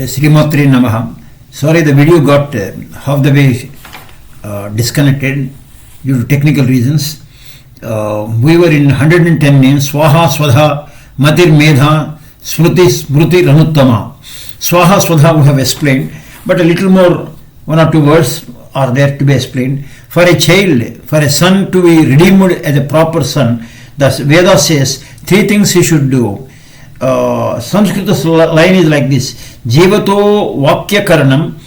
Srimotri Namaha. Sorry, the video got half the way disconnected due to technical reasons. We were in 110 names. Swaha, Swadha, Matir, Medha, Smruti, Smruti, Ranuttama. Swaha, Swadha we have explained, but a little more, one or two words are there to be explained. For a child, for a son to be redeemed as a proper son, the Veda says three things he should do. Sanskrit line is like this: Jivato Vakya Karanam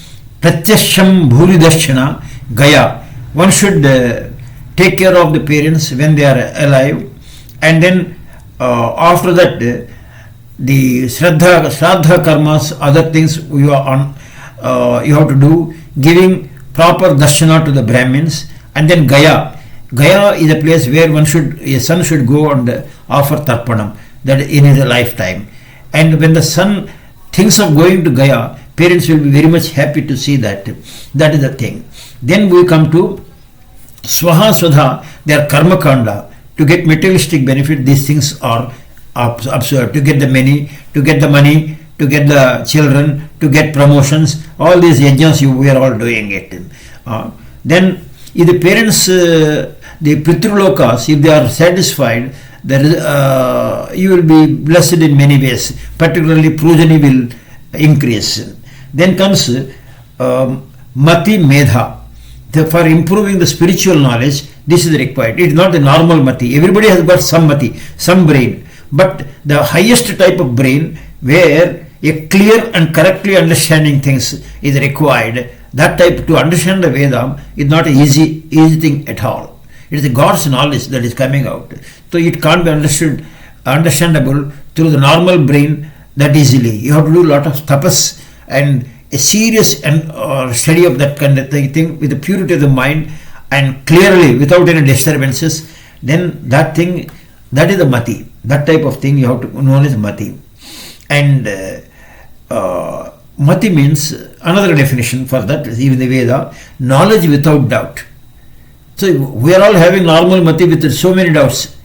Pratyasham Bhuridashana Gaya. One should take care of the parents when they are alive, and then after that the Shraddha Karmas, other things you have to do, giving proper darshana to the Brahmins, and then Gaya. Gaya is a place where a son should go and offer tarpanam, that in his lifetime. And when the son thinks of going to Gaya, parents will be very much happy to see that. That is the thing. Then we come to Swaha Swadha, they are karma kanda. To get materialistic benefit, these things are absurd. To get the money, to get the children, to get promotions, all these yajnas we are all doing it. Then if the parents, the Pitrulokas, if they are satisfied, you will be blessed in many ways, particularly progeny will increase. Then comes Mati Medha. For improving the spiritual knowledge, this is required. It is not the normal Mati. Everybody has got some Mati, some brain. But the highest type of brain, where a clear and correctly understanding things is required, that type, to understand the Veda is not an easy thing at all. It is the God's knowledge that is coming out. So it can't be understandable through the normal brain that easily. You have to do a lot of tapas and a serious and study of that kind of thing with the purity of the mind and clearly without any disturbances. Then that thing, that is the Mati. That type of thing you have to know as Mati. And Mati means, another definition for that is even the Veda, knowledge without doubt. So we are all having normal Mati with so many doubts.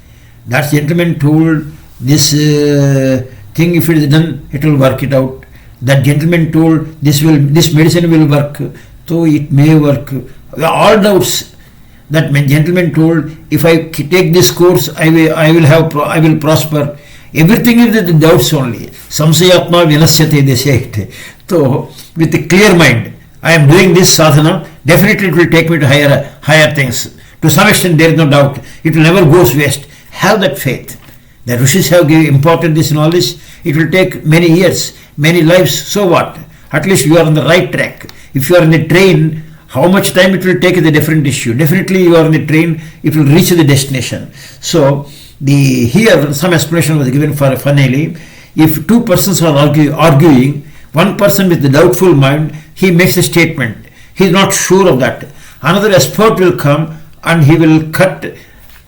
That gentleman told this thing, if it is done, it will work it out. That gentleman told this medicine will work, so it may work. All doubts. That gentleman told, if I take this course, I will prosper. Everything is the doubts only. Samsayatma vinasyate, they say it. So with a clear mind, I am doing this sadhana, definitely it will take me to higher things. To some extent there is no doubt. It will never go waste. Have that faith. The Rishis have imparted this knowledge. It will take many years, many lives. So what? At least you are on the right track. If you are in the train, how much time it will take is a different issue. Definitely you are on the train, it will reach the destination. So here some explanation was given for finally. If two persons are arguing, one person with the doubtful mind, he makes a statement. He is not sure of that. Another expert will come and he will cut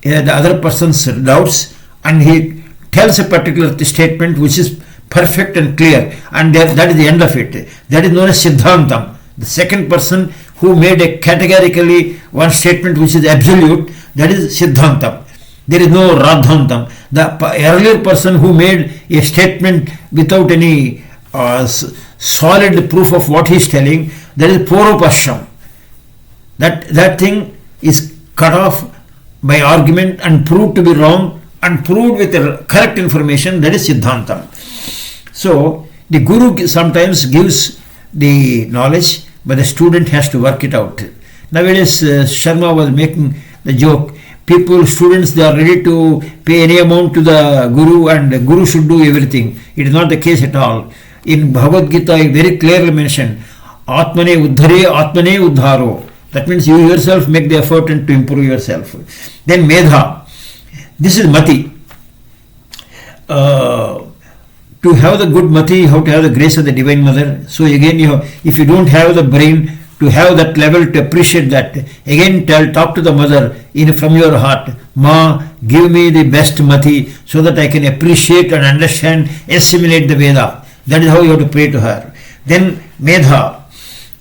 the other person's doubts, and he tells a particular statement which is perfect and clear, and that is the end of it. That is known as Siddhantam. The second person who made a categorically one statement which is absolute, that is Siddhantam. There is no Radhantam. The earlier person who made a statement without any solid proof of what he is telling, that is Purvapasham. That thing is cut off by argument and proved to be wrong and proved with the correct information, that is Siddhantam. So the Guru sometimes gives the knowledge, but the student has to work it out. Nowadays Sharma was making the joke, students, they are ready to pay any amount to the Guru, and the Guru should do everything. It is not the case at all. In Bhagavad Gita, I very clearly mentioned, Atmane Uddhare, Atmane Uddharo. That means you yourself make the effort and to improve yourself. Then Medha. This is Mati. To have the good Mati, you have to have the grace of the Divine Mother. So again, if you don't have the brain to have that level to appreciate that, again talk to the Mother from your heart. Ma, give me the best Mati so that I can appreciate and understand, assimilate the Veda. That is how you have to pray to her. Then Medha.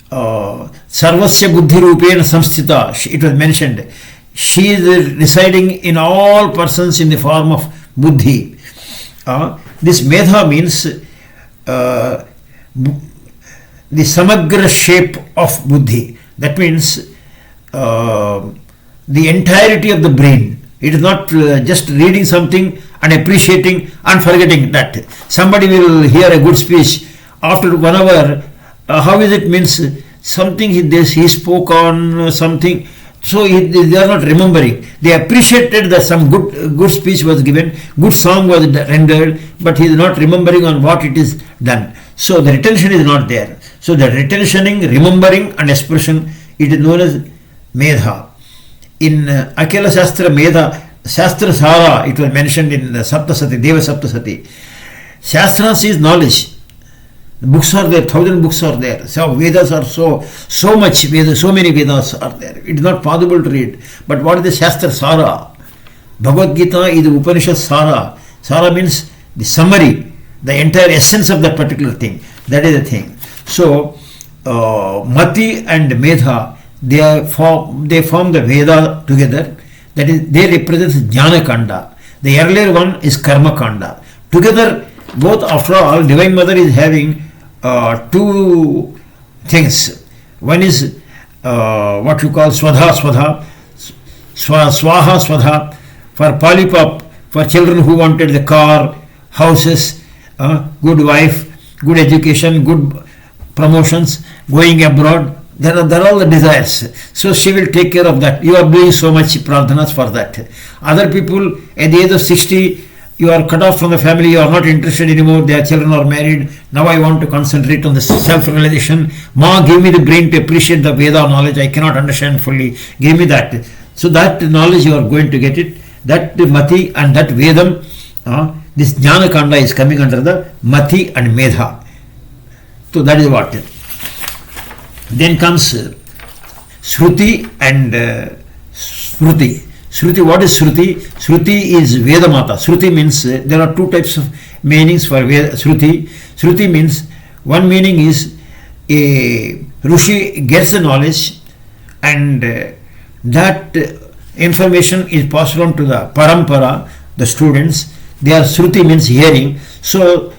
Sarvasya buddhi rupena samsthita, it was mentioned. She is residing in all persons in the form of buddhi. This Medha means the samagra shape of buddhi. That means the entirety of the brain. It is not just reading something and appreciating and forgetting that. Somebody will hear a good speech after 1 hour. How is it? Means something he spoke on something. So they are not remembering. They appreciated that some good speech was given, good song was rendered, but he is not remembering on what it is done. So the retention is not there. So the retentioning, remembering and expression, it is known as Medha. In Akela Shastra Medha, Shastra Sara, it was mentioned in the Saptasati, Deva Saptasati. Shastras is knowledge. The books are there, 1,000 books are there. So Vedas are so much, so many Vedas are there. It is not possible to read. But what is the Shastra Sara? Bhagavad Gita is the Upanishad Sara. Sara means the summary, the entire essence of that particular thing. That is the thing. So Mati and Medha, they form the Veda together. That is, they represent Jnana Kanda. The earlier one is Karma Kanda. Together, both, after all, Divine Mother is having two things. One is what you call Swaha, Swadha, for Palipap, for children who wanted the car, houses, good wife, good education, good promotions, going abroad. There are all the desires. So she will take care of that. You are doing so much pradhanas for that. Other people at the age of 60, you are cut off from the family, you are not interested anymore, their children are married. Now I want to concentrate on the self-realization. Ma, give me the brain to appreciate the Veda knowledge. I cannot understand fully. Give me that. So that knowledge you are going to get it. That Mati and that Vedam, this Jnana Kanda is coming under the Mati and Medha. So that is what. Then comes Sruti and Smruti. Sruti, what is Sruti? Sruti is Veda Mata. Sruti means there are two types of meanings for Veda. Sruti. Sruti means one meaning is a Rishi gets the knowledge and that information is passed on to the Parampara, the students. Their Sruti means hearing. So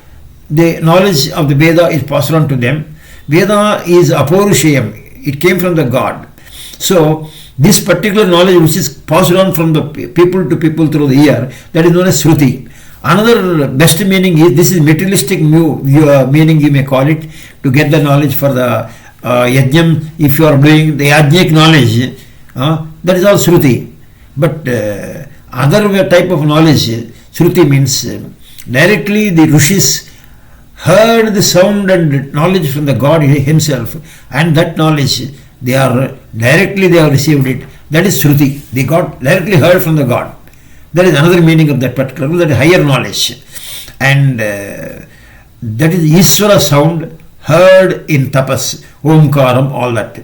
the knowledge of the Veda is passed on to them. Veda is Aporushayam. It came from the God. So this particular knowledge which is passed on from the people to people through the ear, that is known as Sruti. Another best meaning is, this is materialistic meaning you may call it, to get the knowledge for the yajnam. If you are doing the yajnic knowledge, that is all Sruti. But other type of knowledge, Sruti means directly the rishis heard the sound and knowledge from the God himself, and that knowledge they have received it. That is Sruti. They got directly heard from the God. That is another meaning of that particular, that is higher knowledge. And that is Ishvara sound heard in tapas, Omkaram, all that.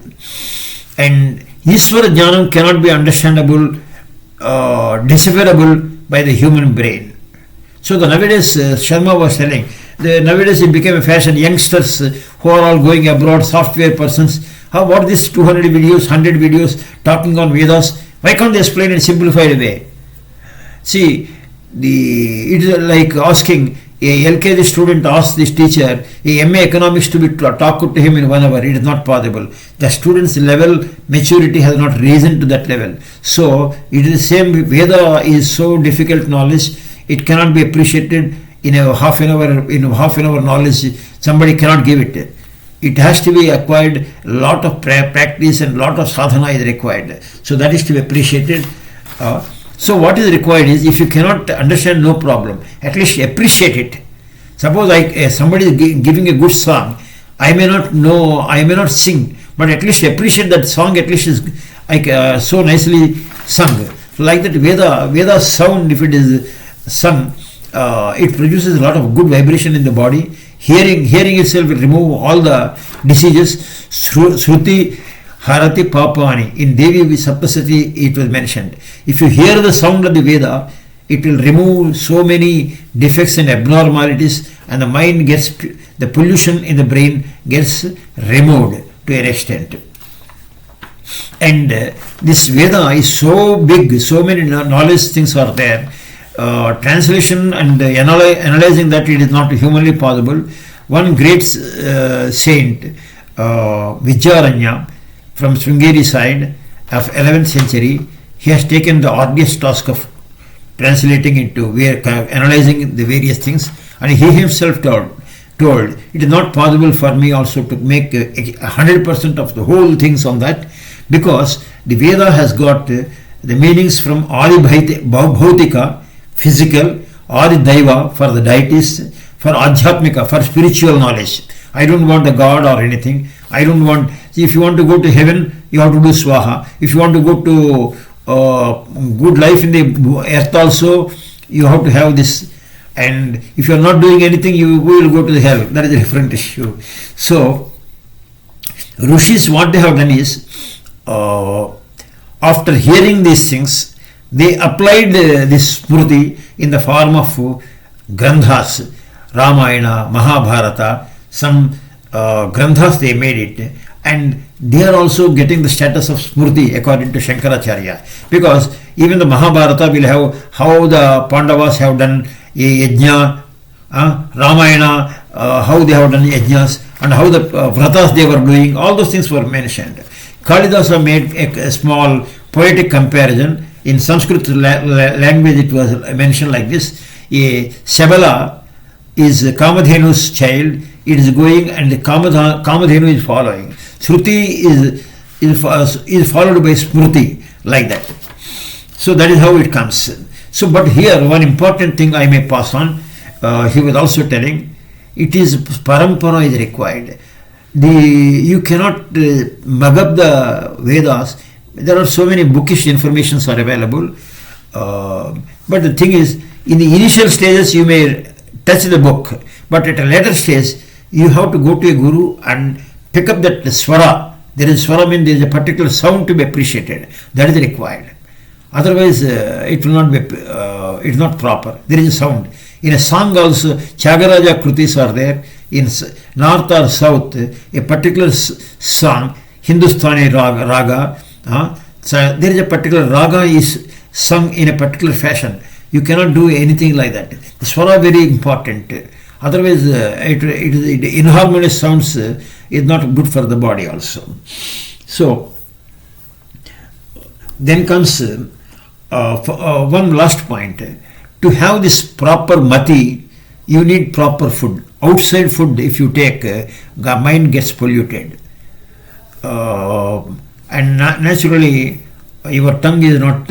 And Ishvara Jnanam cannot be understandable, decipherable by the human brain. So the nowadays, Sharma was telling, nowadays it became a fashion, youngsters who are all going abroad, software persons, what this 200 videos, 100 videos talking on Vedas, why can't they explain in a simplified way? See, it is like asking a LKG student asks this teacher, a MA economics to be talked to him in 1 hour. It is not possible. The student's level maturity has not risen to that level. So it is the same. Veda is so difficult knowledge, it cannot be appreciated in a half an hour. In half an hour knowledge, somebody cannot give it. It has to be acquired. A lot of practice and lot of sadhana is required. So that is to be appreciated. So what is required is, if you cannot understand, no problem. At least appreciate it. Suppose somebody is giving a good song. I may not know, I may not sing, but at least appreciate that song. At least is so nicely sung. Like that Veda sound, if it is sung, it produces a lot of good vibration in the body. Hearing itself will remove all the diseases. Sruti Harati Papani. In Devi Saptasati it was mentioned. If you hear the sound of the Veda, it will remove so many defects and abnormalities, and the mind gets, the pollution in the brain gets removed to an extent. And this Veda is so big, so many knowledge things are there. Translation and analyzing that, it is not humanly possible. One great saint, Vidyaranya from Sringeri side of 11th century. He has taken the arduous task of translating into analyzing the various things, and he himself told it is not possible for me also to make 100% of the whole things on that, because the Veda has got the meanings from Adi Bhautika, physical, Adi Daiva for the deities, for Adhyatmika, for spiritual knowledge. I don't want a god or anything. I don't want. If you want to go to heaven, you have to do Swaha. If you want to go to good life in the earth also, you have to have this. And if you are not doing anything, you will go to the hell. That is a different issue. So, Rishis, what they have done is, after hearing these things, they applied this smruti in the form of granthas, Ramayana, Mahabharata, some granthas they made it, and they are also getting the status of smruti according to Shankaracharya, because even the Mahabharata will have how the Pandavas have done a yajna, Ramayana, how they have done yajnas, and how the vratas they were doing, all those things were mentioned. Kalidasa made a small poetic comparison. In Sanskrit language it was mentioned like this: a Sabala is Kamadhenu's child, it is going and the Kamadhenu is following. Sruti is followed by smruti, like that. So that is how it comes. So, but here one important thing I may pass on, he was also telling, it is parampara is required. You cannot mug up the Vedas. There are so many bookish informations are available. But the thing is, in the initial stages you may touch the book, but at a later stage you have to go to a guru and pick up that swara. There is swara, means there is a particular sound to be appreciated. That is required. Otherwise, it will not be. It is not proper. There is a sound. In a song also, Tyagaraja Krutis are there. In north or south, a particular song, Hindustani raga. So there is a particular raga is sung in a particular fashion. You cannot do anything like that. The swara very important. Otherwise, inharmonious sounds is not good for the body also. So then comes one last point. To have this proper mati, you need proper food. Outside food, if you take, mind gets polluted. And naturally, your tongue is not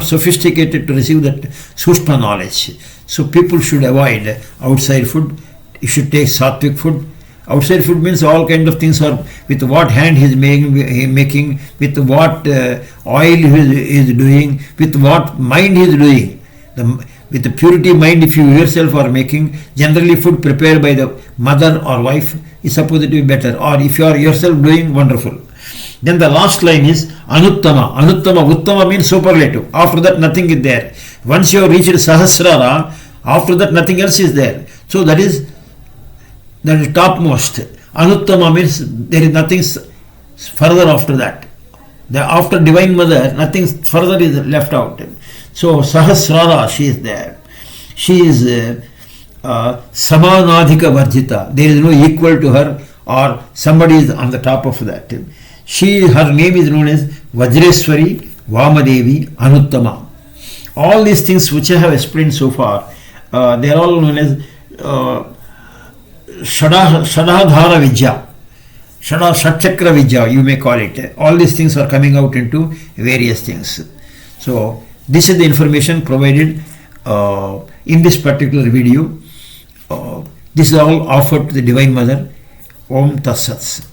sophisticated to receive that sushma knowledge. So people should avoid outside food. You should take sattvic food. Outside food means all kind of things are with what hand he is making, with what oil he is doing, with what mind he is doing. With the purity mind, if you yourself are making, generally food prepared by the mother or wife is supposed to be better. Or if you are yourself doing, wonderful. Then the last line is anuttama. Uttama means superlative. After that nothing is there. Once you have reached sahasrara, after that nothing else is there. So that is topmost. Anuttama means there is nothing further after that. After Divine Mother, nothing further is left out. So Sahasrara, she is there. She is Samanadhika Varjita. There is no equal to her, or somebody is on the top of that. Her name is known as Vajreswari, Vamadevi, Anuttama. All these things which I have explained so far, they are all known as Shadadhara Vidya, Shatchakra Vidya, you may call it. All these things are coming out into various things. So this is the information provided in this particular video. This is all offered to the Divine Mother. Om Tassats.